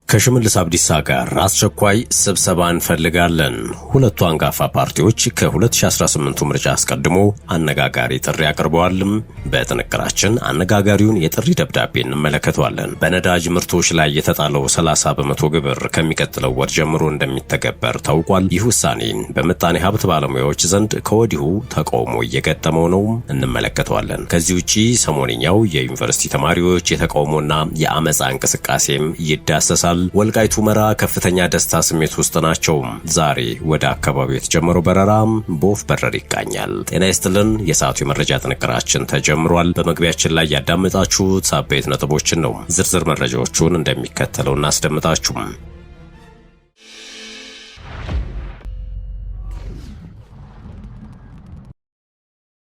ከሽመልስ አብዲሳ ጋር አስቸኳይ ስብሰባ እንፈልጋለን። ሁለቱ አንጋፋ ፓርቲዎች ከ2018 ምርጫ አስቀድሞ አነጋጋሪ ጥሪ አቅርበዋል። በጥንቅራችን አነጋጋሪውን የጥሪ ደብዳቤ እንመለከተዋለን። በነዳጅ ምርቶች ላይ የተጣለው 30 በመቶ ግብር ከሚቀጥለው ወር ጀምሮ እንደሚተገበር ታውቋል። ይህ ውሳኔ በምጣኔ ሀብት ባለሙያዎች ዘንድ ከወዲሁ ተቃውሞ እየገጠመው ነው፣ እንመለከተዋለን። ከዚህ ውጪ ሰሞንኛው የዩኒቨርሲቲ ተማሪዎች የተቃውሞና የአመጻ እንቅስቃሴም ይዳሰሳል። ወልቃይት ሁመራ ከፍተኛ ደስታ ስሜት ውስጥ ናቸው። ዛሬ ወደ አካባቢው የተጀመረው በረራ በወፍ በረር ይቃኛል። ጤና ይስጥልን። የሰዓቱ የመረጃ ጥንቅራችን ተጀምሯል። በመግቢያችን ላይ ያዳመጣችሁት አበይት ነጥቦችን ነው። ዝርዝር መረጃዎቹን እንደሚከተለው እናስደምጣችሁ።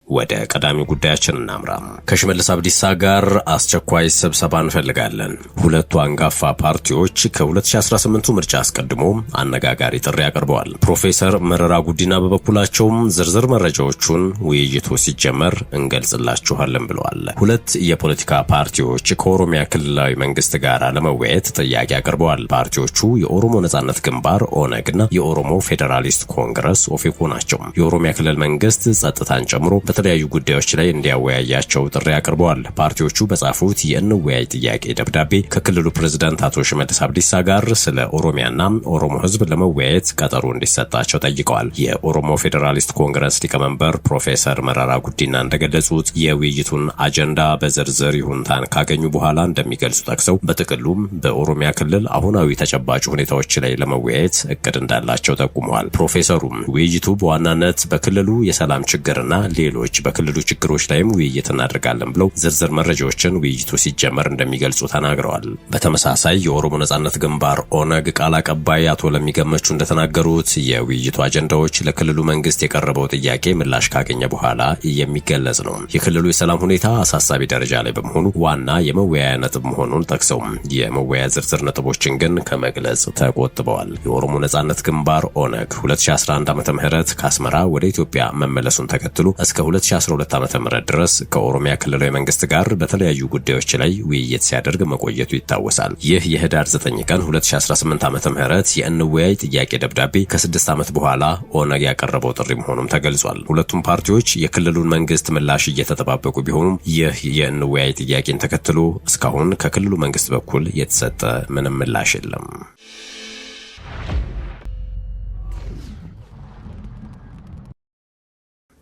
ወደ ቀዳሚ ጉዳያችን እናምራ። ከሽመልስ አብዲሳ ጋር አስቸኳይ ስብሰባ እንፈልጋለን። ሁለቱ አንጋፋ ፓርቲዎች ከ2018 ምርጫ አስቀድሞ አነጋጋሪ ጥሪ አቅርበዋል። ፕሮፌሰር መረራ ጉዲና በበኩላቸውም ዝርዝር መረጃዎቹን ውይይቱ ሲጀመር እንገልጽላችኋለን ብለዋል። ሁለት የፖለቲካ ፓርቲዎች ከኦሮሚያ ክልላዊ መንግስት ጋር ለመወያየት ጥያቄ አቅርበዋል። ፓርቲዎቹ የኦሮሞ ነጻነት ግንባር ኦነግና የኦሮሞ ፌዴራሊስት ኮንግረስ ኦፌኮ ናቸው። የኦሮሚያ ክልል መንግስት ጸጥታን ጨምሮ በተለያዩ ጉዳዮች ላይ እንዲያወያያቸው ጥሪ አቅርበዋል። ፓርቲዎቹ በጻፉት የእንወያይ ጥያቄ ደብዳቤ ከክልሉ ፕሬዝዳንት አቶ ሽመልስ አብዲሳ ጋር ስለ ኦሮሚያና ኦሮሞ ህዝብ ለመወያየት ቀጠሮ እንዲሰጣቸው ጠይቀዋል። የኦሮሞ ፌዴራሊስት ኮንግረስ ሊቀመንበር ፕሮፌሰር መረራ ጉዲና እንደገለጹት የውይይቱን አጀንዳ በዝርዝር ይሁንታን ካገኙ በኋላ እንደሚገልጹ ጠቅሰው በጥቅሉም በኦሮሚያ ክልል አሁናዊ ተጨባጭ ሁኔታዎች ላይ ለመወያየት እቅድ እንዳላቸው ጠቁመዋል። ፕሮፌሰሩም ውይይቱ በዋናነት በክልሉ የሰላም ችግርና ሌሎች በክልሉ ችግሮች ላይም ውይይት እናደርጋለን ብለው ዝርዝር መረጃዎችን ውይይቱ ሲጀመር እንደሚገልጹ ተናግረዋል። በተመሳሳይ የኦሮሞ ነጻነት ግንባር ኦነግ ቃል አቀባይ አቶ ለሚገመቹ እንደተናገሩት የውይይቱ አጀንዳዎች ለክልሉ መንግስት የቀረበው ጥያቄ ምላሽ ካገኘ በኋላ የሚገለጽ ነው። የክልሉ የሰላም ሁኔታ አሳሳቢ ደረጃ ላይ በመሆኑ ዋና የመወያያ ነጥብ መሆኑን ጠቅሰው የመወያያ ዝርዝር ነጥቦችን ግን ከመግለጽ ተቆጥበዋል። የኦሮሞ ነጻነት ግንባር ኦነግ 2011 ዓ.ም ከአስመራ ወደ ኢትዮጵያ መመለሱን ተከትሎ እስከ 2012 ዓ.ም ድረስ ከኦሮሚያ ክልላዊ መንግስት ጋር በተለያዩ ጉዳዮች ላይ ውይይት ሲያደርግ መቆየቱ ይታወሳል። ይህ የህዳር 9 ቀን 2018 ዓ.ም የእንወያይ ጥያቄ ደብዳቤ ከ6 ዓመት በኋላ ኦነግ ያቀረበው ጥሪ መሆኑም ተገልጿል። ሁለቱም ፓርቲዎች የክልሉን መንግስት ምላሽ እየተጠባበቁ ቢሆኑም ይህ የእንወያይ ጥያቄን ተከትሎ እስካሁን ከክልሉ መንግስት በኩል የተሰጠ ምንም ምላሽ የለም።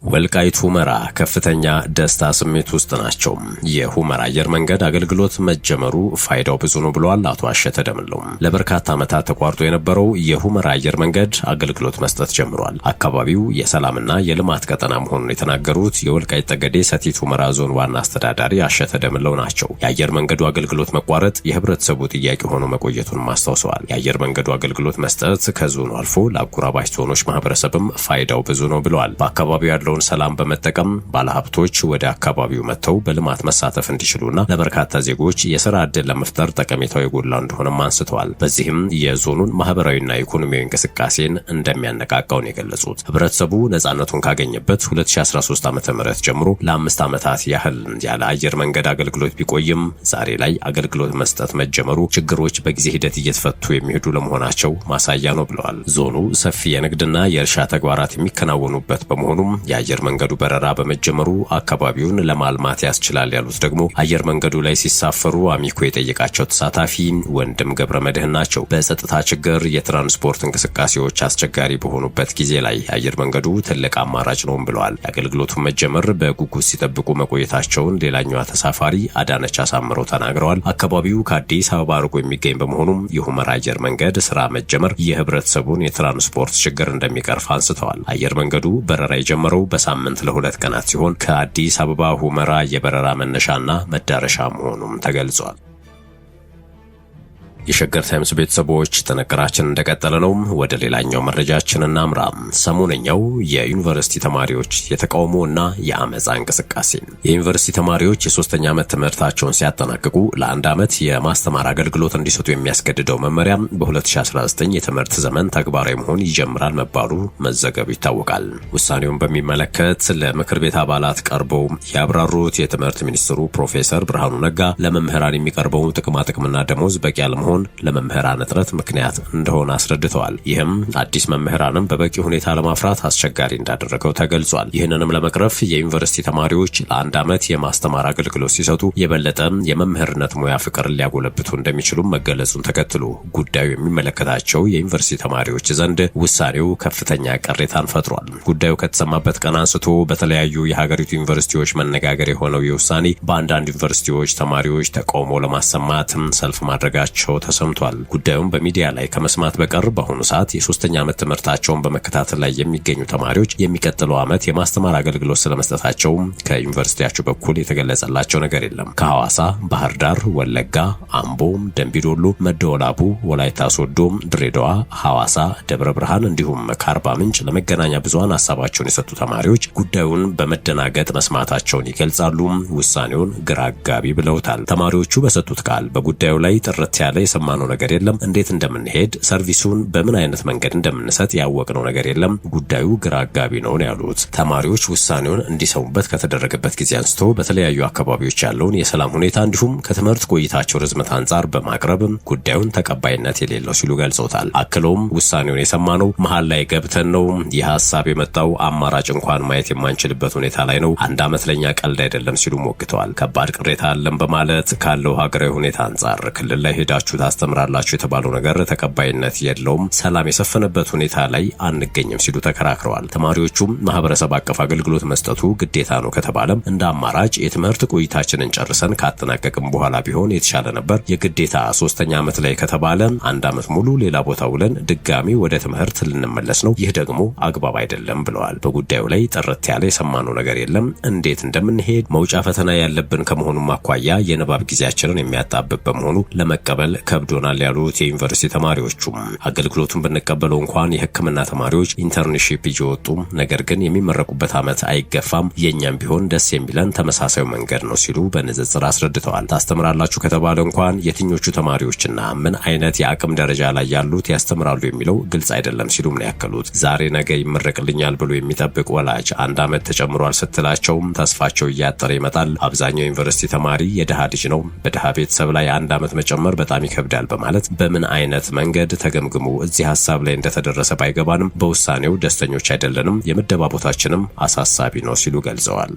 ወልቃይት ሁመራ ከፍተኛ ደስታ ስሜት ውስጥ ናቸው። የሁመራ አየር መንገድ አገልግሎት መጀመሩ ፋይዳው ብዙ ነው ብለዋል አቶ አሸተ ደምለው። ለበርካታ ዓመታት ተቋርጦ የነበረው የሁመራ አየር መንገድ አገልግሎት መስጠት ጀምሯል። አካባቢው የሰላምና የልማት ቀጠና መሆኑን የተናገሩት የወልቃይት ጠገዴ ሰቲት ሁመራ ዞን ዋና አስተዳዳሪ አሸተ ደምለው ናቸው። የአየር መንገዱ አገልግሎት መቋረጥ የህብረተሰቡ ጥያቄ ሆኖ መቆየቱን አስታውሰዋል። የአየር መንገዱ አገልግሎት መስጠት ከዞኑ አልፎ ለአጎራባች ዞኖች ማህበረሰብም ፋይዳው ብዙ ነው ብለዋል። በአካባቢው ያለውን ሰላም በመጠቀም ባለሀብቶች ወደ አካባቢው መጥተው በልማት መሳተፍ እንዲችሉና ለበርካታ ዜጎች የሥራ ዕድል ለመፍጠር ጠቀሜታው የጎላ እንደሆነም አንስተዋል። በዚህም የዞኑን ማህበራዊና ኢኮኖሚያዊ እንቅስቃሴን እንደሚያነቃቃው ነው የገለጹት። ህብረተሰቡ ነጻነቱን ካገኘበት 2013 ዓ.ም ጀምሮ ለ5 ዓመታት ያህል ያለ አየር መንገድ አገልግሎት ቢቆይም ዛሬ ላይ አገልግሎት መስጠት መጀመሩ ችግሮች በጊዜ ሂደት እየተፈቱ የሚሄዱ ለመሆናቸው ማሳያ ነው ብለዋል። ዞኑ ሰፊ የንግድና የእርሻ ተግባራት የሚከናወኑበት በመሆኑም የአየር መንገዱ በረራ በመጀመሩ አካባቢውን ለማልማት ያስችላል ያሉት ደግሞ አየር መንገዱ ላይ ሲሳፈሩ አሚኮ የጠየቃቸው ተሳታፊ ወንድም ገብረ መድህን ናቸው። በጸጥታ ችግር የትራንስፖርት እንቅስቃሴዎች አስቸጋሪ በሆኑበት ጊዜ ላይ አየር መንገዱ ትልቅ አማራጭ ነው ብለዋል። የአገልግሎቱን መጀመር በጉጉት ሲጠብቁ መቆየታቸውን ሌላኛዋ ተሳፋሪ አዳነች አሳምረው ተናግረዋል። አካባቢው ከአዲስ አበባ ርቆ የሚገኝ በመሆኑም የሁመራ አየር መንገድ ስራ መጀመር የህብረተሰቡን የትራንስፖርት ችግር እንደሚቀርፍ አንስተዋል። አየር መንገዱ በረራ የጀመረው በሳምንት ለ2 ቀናት ሲሆን ከአዲስ አበባ ሁመራ የበረራ መነሻና መዳረሻ መሆኑም ተገልጿል። የሸገር ታይምስ ቤተሰቦች ጥንቅራችን እንደቀጠለ ነው። ወደ ሌላኛው መረጃችን እናምራ። ሰሞነኛው የዩኒቨርሲቲ ተማሪዎች የተቃውሞና የአመጻ እንቅስቃሴ። የዩኒቨርሲቲ ተማሪዎች የ3ኛ ዓመት ትምህርታቸውን ሲያጠናቅቁ ለ1 ዓመት የማስተማር አገልግሎት እንዲሰጡ የሚያስገድደው መመሪያ በ2019 የትምህርት ዘመን ተግባራዊ መሆን ይጀምራል መባሉ መዘገቡ ይታወቃል። ውሳኔውን በሚመለከት ለምክር ቤት አባላት ቀርበው ያብራሩት የትምህርት ሚኒስትሩ ፕሮፌሰር ብርሃኑ ነጋ ለመምህራን የሚቀርበው ጥቅማጥቅምና ደሞዝ በቂ ያለመሆን ሳይሆን ለመምህራን እጥረት ምክንያት እንደሆነ አስረድተዋል። ይህም አዲስ መምህራንም በበቂ ሁኔታ ለማፍራት አስቸጋሪ እንዳደረገው ተገልጿል። ይህንንም ለመቅረፍ የዩኒቨርሲቲ ተማሪዎች ለአንድ ዓመት የማስተማር አገልግሎት ሲሰጡ የበለጠ የመምህርነት ሙያ ፍቅር ሊያጎለብቱ እንደሚችሉም መገለጹን ተከትሎ ጉዳዩ የሚመለከታቸው የዩኒቨርሲቲ ተማሪዎች ዘንድ ውሳኔው ከፍተኛ ቅሬታን ፈጥሯል። ጉዳዩ ከተሰማበት ቀን አንስቶ በተለያዩ የሀገሪቱ ዩኒቨርሲቲዎች መነጋገር የሆነው የውሳኔ በአንዳንድ ዩኒቨርሲቲዎች ተማሪዎች ተቃውሞ ለማሰማት ሰልፍ ማድረጋቸው ተሰምቷል። ጉዳዩን በሚዲያ ላይ ከመስማት በቀር በአሁኑ ሰዓት የሶስተኛ ዓመት ትምህርታቸውን በመከታተል ላይ የሚገኙ ተማሪዎች የሚቀጥለው ዓመት የማስተማር አገልግሎት ስለመስጠታቸው ከዩኒቨርሲቲያቸው በኩል የተገለጸላቸው ነገር የለም። ከሐዋሳ፣ ባህር ዳር፣ ወለጋ፣ አምቦ፣ ደምቢዶሎ፣ መደወላቡ፣ ወላይታ ሶዶ፣ ድሬዳዋ፣ ሐዋሳ፣ ደብረ ብርሃን እንዲሁም ከአርባ ምንጭ ለመገናኛ ብዙሃን ሀሳባቸውን የሰጡ ተማሪዎች ጉዳዩን በመደናገጥ መስማታቸውን ይገልጻሉ። ውሳኔውን ግራ አጋቢ ብለውታል። ተማሪዎቹ በሰጡት ቃል በጉዳዩ ላይ ጥርት ያለ የሰማነው ነገር የለም፣ እንዴት እንደምንሄድ ሰርቪሱን በምን አይነት መንገድ እንደምንሰጥ ያወቅነው ነገር የለም፣ ጉዳዩ ግራ አጋቢ ነው ያሉት ተማሪዎች ውሳኔውን እንዲሰሙበት ከተደረገበት ጊዜ አንስቶ በተለያዩ አካባቢዎች ያለውን የሰላም ሁኔታ እንዲሁም ከትምህርት ቆይታቸው ርዝመት አንጻር በማቅረብ ጉዳዩን ተቀባይነት የሌለው ሲሉ ገልጸውታል። አክለውም ውሳኔውን የሰማነው መሃል ላይ ገብተን ነው። ይህ ሀሳብ የመጣው አማራጭ እንኳን ማየት የማንችልበት ሁኔታ ላይ ነው። አንድ ዓመት ለኛ ቀልድ አይደለም ሲሉ ሞግተዋል። ከባድ ቅሬታ አለን በማለት ካለው ሀገራዊ ሁኔታ አንጻር ክልል ላይ ሄዳችሁ ታስተምራላችሁ የተባለው ነገር ተቀባይነት የለውም፣ ሰላም የሰፈነበት ሁኔታ ላይ አንገኝም ሲሉ ተከራክረዋል። ተማሪዎቹም ማህበረሰብ አቀፍ አገልግሎት መስጠቱ ግዴታ ነው ከተባለም እንደ አማራጭ የትምህርት ቆይታችንን ጨርሰን ካጠናቀቅም በኋላ ቢሆን የተሻለ ነበር። የግዴታ ሶስተኛ ዓመት ላይ ከተባለ አንድ ዓመት ሙሉ ሌላ ቦታ ውለን ድጋሚ ወደ ትምህርት ልንመለስ ነው። ይህ ደግሞ አግባብ አይደለም ብለዋል። በጉዳዩ ላይ ጥርት ያለ የሰማነው ነገር የለም። እንዴት እንደምንሄድ መውጫ ፈተና ያለብን ከመሆኑም አኳያ የንባብ ጊዜያችንን የሚያጣብብ በመሆኑ ለመቀበል ከብዶናል ያሉት የዩኒቨርሲቲ ተማሪዎቹም አገልግሎቱን ብንቀበለው እንኳን የሕክምና ተማሪዎች ኢንተርንሺፕ እየወጡ ነገር ግን የሚመረቁበት ዓመት አይገፋም፣ የኛም ቢሆን ደስ የሚለን ተመሳሳዩ መንገድ ነው ሲሉ በንጽጽር አስረድተዋል። ታስተምራላችሁ ከተባለ እንኳን የትኞቹ ተማሪዎችና ምን አይነት የአቅም ደረጃ ላይ ያሉት ያስተምራሉ የሚለው ግልጽ አይደለም ሲሉም ነው ያከሉት። ዛሬ ነገ ይመረቅልኛል ብሎ የሚጠብቅ ወላጅ አንድ ዓመት ተጨምሯል ስትላቸውም ተስፋቸው እያጠረ ይመጣል። አብዛኛው ዩኒቨርሲቲ ተማሪ የድሃ ልጅ ነው። በድሃ ቤተሰብ ላይ አንድ ዓመት መጨመር በጣም ይከብዳል በማለት በምን አይነት መንገድ ተገምግሞ እዚህ ሐሳብ ላይ እንደተደረሰ ባይገባንም በውሳኔው ደስተኞች አይደለንም፣ የምደባ ቦታችንም አሳሳቢ ነው ሲሉ ገልጸዋል።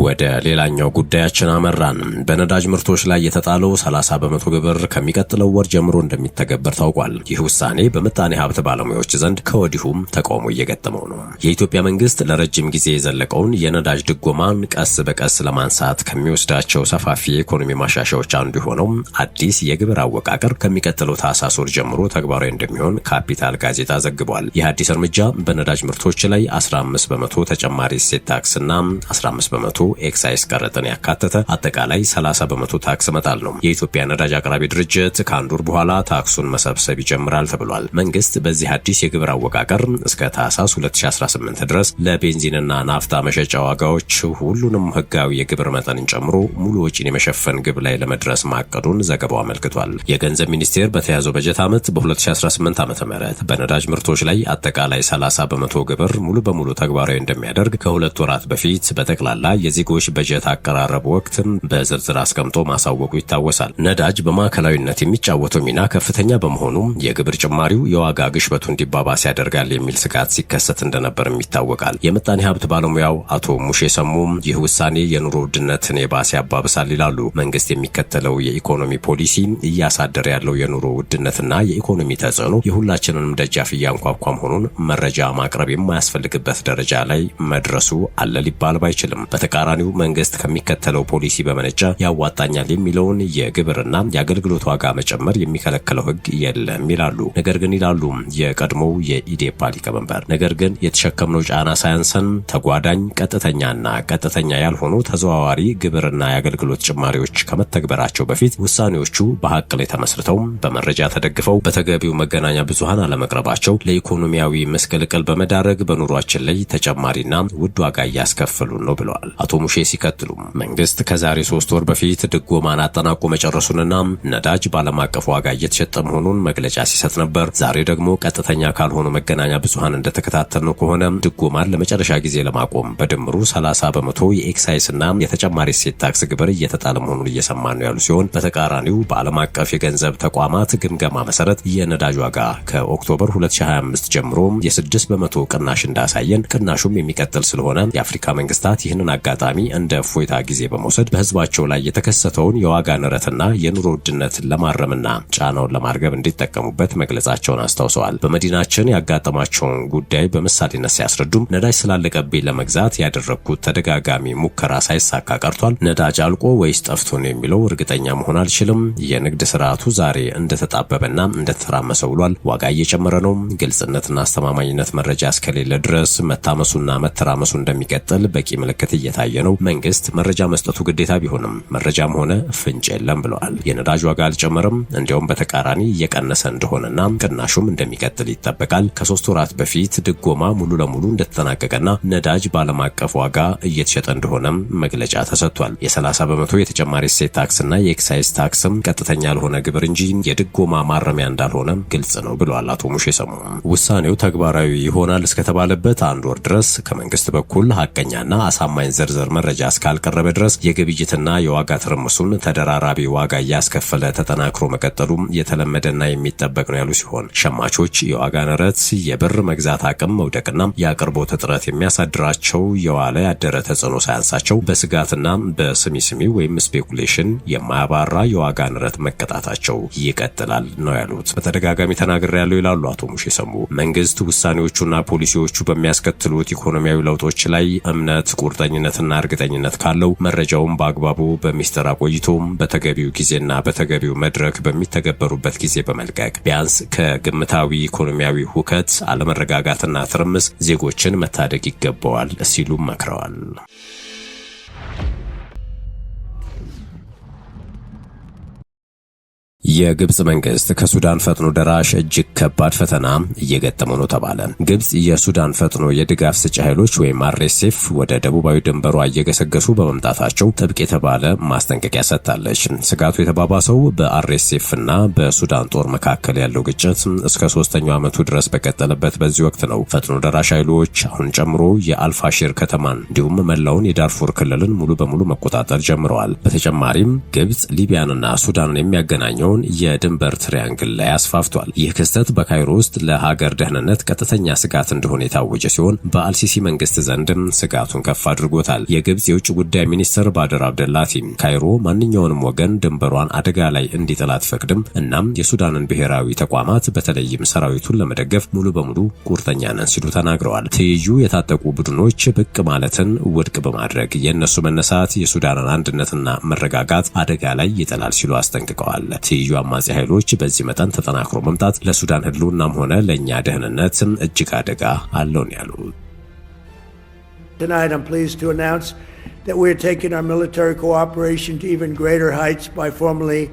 ወደ ሌላኛው ጉዳያችን አመራን። በነዳጅ ምርቶች ላይ የተጣለው 30 በመቶ ግብር ከሚቀጥለው ወር ጀምሮ እንደሚተገበር ታውቋል። ይህ ውሳኔ በምጣኔ ሀብት ባለሙያዎች ዘንድ ከወዲሁም ተቃውሞ እየገጠመው ነው። የኢትዮጵያ መንግስት ለረጅም ጊዜ የዘለቀውን የነዳጅ ድጎማን ቀስ በቀስ ለማንሳት ከሚወስዳቸው ሰፋፊ የኢኮኖሚ ማሻሻያዎች አንዱ የሆነው አዲስ የግብር አወቃቀር ከሚቀጥለው ታህሳስ ወር ጀምሮ ተግባራዊ እንደሚሆን ካፒታል ጋዜጣ ዘግቧል። ይህ አዲስ እርምጃ በነዳጅ ምርቶች ላይ 15 በመቶ ተጨማሪ እሴት ታክስና 15 በመቶ ኤክሳይዝ ቀረጥን ያካተተ አጠቃላይ 30 በመቶ ታክስ መጣል ነው። የኢትዮጵያ ነዳጅ አቅራቢ ድርጅት ከአንድ ወር በኋላ ታክሱን መሰብሰብ ይጀምራል ተብሏል። መንግስት በዚህ አዲስ የግብር አወቃቀር እስከ ታህሳስ 2018 ድረስ ለቤንዚንና ናፍታ መሸጫ ዋጋዎች ሁሉንም ህጋዊ የግብር መጠንን ጨምሮ ሙሉ ወጪን የመሸፈን ግብ ላይ ለመድረስ ማቀዱን ዘገባው አመልክቷል። የገንዘብ ሚኒስቴር በተያዘው በጀት ዓመት በ2018 ዓ.ም በነዳጅ ምርቶች ላይ አጠቃላይ 30 በመቶ ግብር ሙሉ በሙሉ ተግባራዊ እንደሚያደርግ ከሁለት ወራት በፊት በጠቅላላ የዜጎች በጀት አቀራረብ ወቅት በዝርዝር አስቀምጦ ማሳወቁ ይታወሳል። ነዳጅ በማዕከላዊነት የሚጫወተው ሚና ከፍተኛ በመሆኑ የግብር ጭማሪው የዋጋ ግሽበቱ እንዲባባስ ያደርጋል የሚል ስጋት ሲከሰት እንደነበርም ይታወቃል። የምጣኔ ሀብት ባለሙያው አቶ ሙሼ ሰሙም ይህ ውሳኔ የኑሮ ውድነትን የባሰ ያባብሳል ይላሉ። መንግስት የሚከተለው የኢኮኖሚ ፖሊሲ እያሳደረ ያለው የኑሮ ውድነትና የኢኮኖሚ ተጽዕኖ የሁላችንንም ደጃፍ እያንኳኳ መሆኑን መረጃ ማቅረብ የማያስፈልግበት ደረጃ ላይ መድረሱ አለ ሊባል ባይችልም በተቃራኒው መንግስት ከሚከተለው ፖሊሲ በመነጨ ያዋጣኛል የሚለውን የግብርና የአገልግሎት ዋጋ መጨመር የሚከለክለው ህግ የለም ይላሉ። ነገር ግን ይላሉ የቀድሞው የኢዴፓ ሊቀመንበር፣ ነገር ግን የተሸከምነው ጫና ሳያንሰን ተጓዳኝ ቀጥተኛና ቀጥተኛ ያልሆኑ ተዘዋዋሪ ግብርና የአገልግሎት ጭማሪዎች ከመተግበራቸው በፊት ውሳኔዎቹ በሀቅ ላይ ተመስርተው በመረጃ ተደግፈው በተገቢው መገናኛ ብዙሃን አለመቅረባቸው ለኢኮኖሚያዊ መስቀልቅል በመዳረግ በኑሯችን ላይ ተጨማሪና ውድ ዋጋ እያስከፈሉን ነው ብለዋል። አቶ አቶ ሙሼ ሲከትሉ መንግስት ከዛሬ 3 ወር በፊት ድጎማን አጠናቆ መጨረሱንና ነዳጅ ባለም አቀፍ ዋጋ እየተሸጠ መሆኑን መግለጫ ሲሰጥ ነበር። ዛሬ ደግሞ ቀጥተኛ ካልሆኑ መገናኛ ብዙሃን እንደተከታተልነው ከሆነ ድጎማን ለመጨረሻ ጊዜ ለማቆም በድምሩ 30 በመቶ የኤክሳይስና የተጨማሪ እሴት ታክስ ግብር እየተጣለ መሆኑን እየሰማን ነው ያሉ ሲሆን በተቃራኒው በዓለም አቀፍ የገንዘብ ተቋማት ግምገማ መሰረት የነዳጅ ዋጋ ከኦክቶበር 2025 ጀምሮ የ6 በመቶ ቅናሽ እንዳሳየን ቅናሹም የሚቀጥል ስለሆነ የአፍሪካ መንግስታት ይህንን አጋጣሚ እንደ እፎይታ ጊዜ በመውሰድ በህዝባቸው ላይ የተከሰተውን የዋጋ ንረትና የኑሮ ውድነት ለማረምና ጫናውን ለማርገብ እንዲጠቀሙበት መግለጻቸውን አስታውሰዋል። በመዲናችን ያጋጠማቸውን ጉዳይ በምሳሌነት ሲያስረዱም ነዳጅ ስላለቀብኝ ለመግዛት ያደረግኩት ተደጋጋሚ ሙከራ ሳይሳካ ቀርቷል። ነዳጅ አልቆ ወይስ ጠፍቶ ነው የሚለው እርግጠኛ መሆን አልችልም። የንግድ ስርዓቱ ዛሬ እንደተጣበበና እንደተተራመሰ ውሏል። ዋጋ እየጨመረ ነው። ግልጽነትና አስተማማኝነት መረጃ እስከሌለ ድረስ መታመሱና መተራመሱ እንደሚቀጥል በቂ ምልክት እየታየ ነው። መንግስት መረጃ መስጠቱ ግዴታ ቢሆንም መረጃም ሆነ ፍንጭ የለም ብለዋል። የነዳጅ ዋጋ አልጨመረም፣ እንዲያውም በተቃራኒ እየቀነሰ እንደሆነና ቅናሹም እንደሚቀጥል ይጠበቃል። ከ3 ወራት በፊት ድጎማ ሙሉ ለሙሉ እንደተጠናቀቀና ነዳጅ ባለም አቀፍ ዋጋ እየተሸጠ እንደሆነም መግለጫ ተሰጥቷል። የ30 በመቶ የተጨማሪ እሴት ታክስና የኤክሳይዝ ታክስም ቀጥተኛ ያልሆነ ግብር እንጂ የድጎማ ማረሚያ እንዳልሆነ ግልጽ ነው ብለዋል አቶ ሙሼ ሰሙ። ውሳኔው ተግባራዊ ይሆናል እስከተባለበት 1 ወር ድረስ ከመንግስት በኩል ሐቀኛና አሳማኝ ዝርዝር መረጃ እስካልቀረበ ድረስ የግብይትና የዋጋ ትርምሱን ተደራራቢ ዋጋ እያስከፈለ ተጠናክሮ መቀጠሉ የተለመደና የሚጠበቅ ነው ያሉ ሲሆን ሸማቾች የዋጋ ንረት፣ የብር መግዛት አቅም መውደቅና የአቅርቦት እጥረት የሚያሳድራቸው የዋለ ያደረ ተጽዕኖ ሳያንሳቸው በስጋትና በስሚስሚ ወይም ስፔኩሌሽን የማያባራ የዋጋ ንረት መቀጣታቸው ይቀጥላል ነው ያሉት። በተደጋጋሚ ተናግሬያለሁ ይላሉ አቶ ሙሼ ሰሙ። መንግስት ውሳኔዎቹና ፖሊሲዎቹ በሚያስከትሉት ኢኮኖሚያዊ ለውጦች ላይ እምነት፣ ቁርጠኝነትና እርግጠኝነት ካለው መረጃውን በአግባቡ በሚስጥር አቆይቶ በተገቢው ጊዜና በተገቢው መድረክ በሚተገበሩበት ጊዜ በመልቀቅ ቢያንስ ከግምታዊ ኢኮኖሚያዊ ሁከት፣ አለመረጋጋትና ትርምስ ዜጎችን መታደግ ይገባዋል ሲሉም መክረዋል። የግብጽ መንግስት ከሱዳን ፈጥኖ ደራሽ እጅግ ከባድ ፈተና እየገጠመው ነው ተባለ። ግብጽ የሱዳን ፈጥኖ የድጋፍ ሰጪ ኃይሎች ወይም አርኤስኤፍ ወደ ደቡባዊ ድንበሯ እየገሰገሱ በመምጣታቸው ጥብቅ የተባለ ማስጠንቀቂያ ሰጥታለች። ስጋቱ የተባባሰው በአርኤስኤፍ እና በሱዳን ጦር መካከል ያለው ግጭት እስከ 3ኛው ዓመቱ ድረስ በቀጠለበት በዚህ ወቅት ነው። ፈጥኖ ደራሽ ኃይሎች አሁን ጨምሮ የአልፋሺር ከተማን እንዲሁም መላውን የዳርፉር ክልልን ሙሉ በሙሉ መቆጣጠር ጀምረዋል። በተጨማሪም ግብጽ ሊቢያንና ሱዳንን የሚያገናኘው የድንበር ትሪያንግል ላይ አስፋፍቷል። ይህ ክስተት በካይሮ ውስጥ ለሀገር ደህንነት ቀጥተኛ ስጋት እንደሆነ የታወጀ ሲሆን በአልሲሲ መንግስት ዘንድም ስጋቱን ከፍ አድርጎታል። የግብጽ የውጭ ጉዳይ ሚኒስትር ባድር አብደላቲ ካይሮ ማንኛውንም ወገን ድንበሯን አደጋ ላይ እንዲጥል አትፈቅድም፣ እናም የሱዳንን ብሔራዊ ተቋማት በተለይም ሰራዊቱን ለመደገፍ ሙሉ በሙሉ ቁርጠኛ ነን ሲሉ ተናግረዋል። ትይዩ የታጠቁ ቡድኖች ብቅ ማለትን ውድቅ በማድረግ የእነሱ መነሳት የሱዳንን አንድነትና መረጋጋት አደጋ ላይ ይጥላል ሲሉ አስጠንቅቀዋል። ትይዩ አማጺ ኃይሎች በዚህ መጠን ተጠናክሮ መምጣት ለሱዳን ህልውናም ሆነ ለኛ ደህንነት እጅግ አደጋ አለው ነው ያሉት። Tonight I'm pleased to announce that we're taking our military cooperation to even greater heights by formally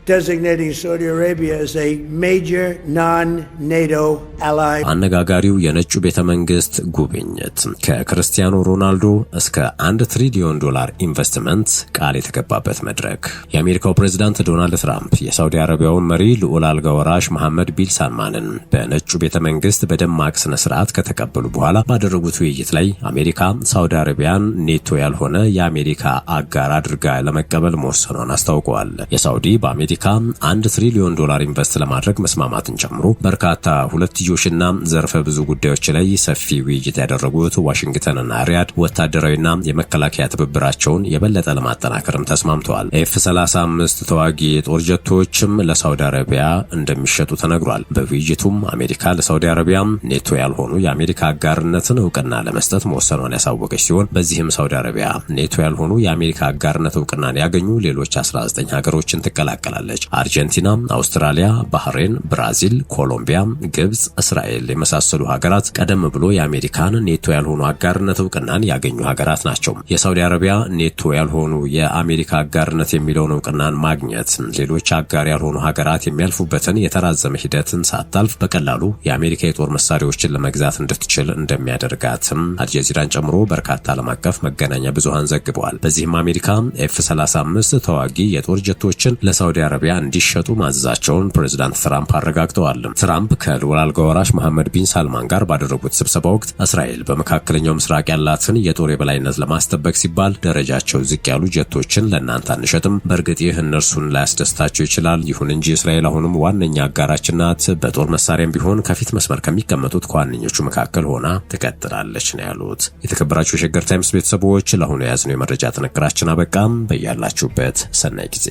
designating Saudi Arabia as a major non-NATO ally. አነጋጋሪው የነጩ ቤተ መንግስት ጉብኝት ከክርስቲያኖ ሮናልዶ እስከ $1 ትሪሊዮን ኢንቨስትመንት ቃል የተገባበት መድረክ። የአሜሪካው ፕሬዝዳንት ዶናልድ ትራምፕ የሳውዲ አረቢያውን መሪ ልዑል አልጋ ወራሽ መሐመድ ቢን ሳልማንን በነጩ ቤተ መንግስት በደማቅ ስነ ስርዓት ከተቀበሉ በኋላ ባደረጉት ውይይት ላይ አሜሪካ ሳውዲ አረቢያን ኔቶ ያልሆነ የአሜሪካ አጋር አድርጋ ለመቀበል መወሰኗን አስታውቀዋል። የሳውዲ በአሜሪካ $1 ትሪሊዮን ኢንቨስት ለማድረግ መስማማትን ጨምሮ በርካታ ሁለትዮሽና ዘርፈ ብዙ ጉዳዮች ላይ ሰፊ ውይይት ያደረጉት ዋሽንግተንና ሪያድ ወታደራዊና የመከላከያ ትብብራቸውን የበለጠ ለማጠናከርም ተስማምተዋል። F-35 ተዋጊ የጦር ጀቶችም ለሳውዲ አረቢያ እንደሚሸጡ ተነግሯል። በውይይቱም አሜሪካ ለሳውዲ አረቢያ ኔቶ ያልሆኑ የአሜሪካ አጋርነትን እውቅና ለመስጠት መወሰኗን ያሳወቀች ሲሆን በዚህም ሳውዲ አረቢያ ኔቶ ያልሆኑ የአሜሪካ አጋርነት እውቅናን ያገኙ ሌሎች 19 ሀገሮችን ትቀላቀላለች። ትገኛለች። አርጀንቲና፣ አውስትራሊያ፣ ባህሬን፣ ብራዚል፣ ኮሎምቢያ፣ ግብጽ፣ እስራኤል የመሳሰሉ ሀገራት ቀደም ብሎ የአሜሪካን ኔቶ ያልሆኑ አጋርነት እውቅናን ያገኙ ሀገራት ናቸው። የሳውዲ አረቢያ ኔቶ ያልሆኑ የአሜሪካ አጋርነት የሚለውን እውቅናን ማግኘት ሌሎች አጋር ያልሆኑ ሀገራት የሚያልፉበትን የተራዘመ ሂደትን ሳታልፍ በቀላሉ የአሜሪካ የጦር መሳሪያዎችን ለመግዛት እንድትችል እንደሚያደርጋትም አልጀዚራን ጨምሮ በርካታ ዓለም አቀፍ መገናኛ ብዙሃን ዘግበዋል። በዚህም አሜሪካ F-35 ተዋጊ የጦር ጀቶችን ለሳውዲ አረቢያ እንዲሸጡ ማዘዛቸውን ፕሬዝዳንት ትራምፕ አረጋግጠዋል። ትራምፕ ከልዑል አልጋ ወራሽ መሐመድ ቢን ሳልማን ጋር ባደረጉት ስብሰባ ወቅት እስራኤል በመካከለኛው ምስራቅ ያላትን የጦር የበላይነት ለማስጠበቅ ሲባል ደረጃቸው ዝቅ ያሉ ጀቶችን ለእናንተ አንሸጥም፣ በእርግጥ ይህ እነርሱን ላያስደስታቸው ይችላል፣ ይሁን እንጂ እስራኤል አሁንም ዋነኛ አጋራችን ናት፣ በጦር መሳሪያም ቢሆን ከፊት መስመር ከሚቀመጡት ከዋነኞቹ መካከል ሆና ትቀጥላለች ነው ያሉት። የተከበራችሁ የሸገር ታይምስ ቤተሰቦች ለአሁኑ የያዝነው የመረጃ ጥንቅራችን አበቃም። በያላችሁበት ሰናይ ጊዜ።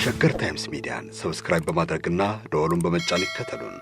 ሸገር ታይምስ ሚዲያን ሰብስክራይብ በማድረግና ደወሉን በመጫን ይከተሉን።